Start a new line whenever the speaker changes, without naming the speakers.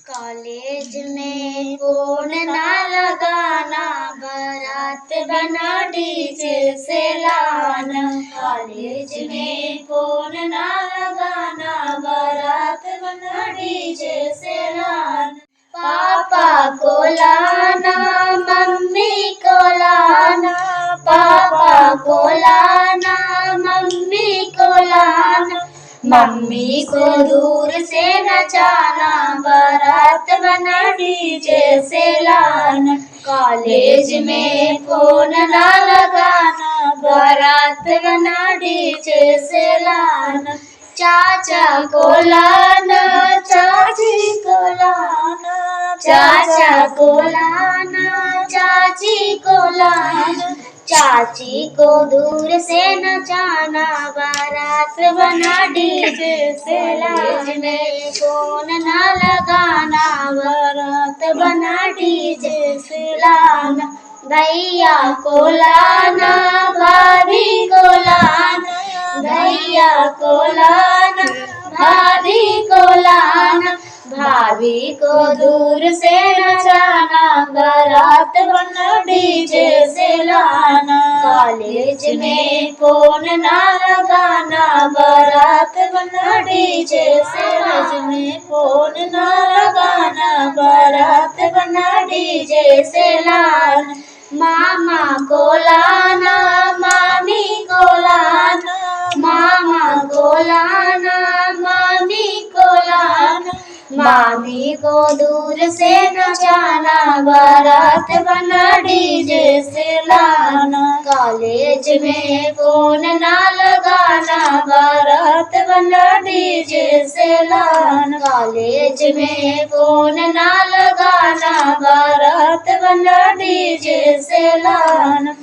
College में phone ना लगाना, बारात बना डीजे से लाना। कॉलेज में फोन ना लगाना, बारात बना डीजे से लाना। पापा को लाना, मम्मी को लाना, पापा को लाना, मम्मी को लाना। मम्मी को दूर से नचाना, बारात बना डीजे से लाना। कॉलेज में फोन ना लगाना, बारात बना डीजे से लाना। चाचा को लाना, चाची को लाना, चाचा को लाना, चाची को लाना। चाची को दूर से नचाना, बारात बना डीजे से लाना। में फोन ना लगाना, बारात बना डीजे से लाना। भैया को लाना, भाभी को लाना, भैया को लाना, भाभी को लाना। भाभी को दूर से नचाना, बारात बना डीजे से लाना। कॉलेज में फोन ना लगाना, बारात बना डीजे से लाना। में फोन ना लगाना, बारात बना डीजे से लाना। मामा को लाना, मामी को लाना, मामा को लाना, मामी को लाना। मामी को दूर से नचाना, बारात बना डीजे से लाना। कॉलेज में फोन ना लगाना, बारात बना डीजे से लाना। कॉलेज में फोन ना लगाना, बारात बना डीजे से लाना।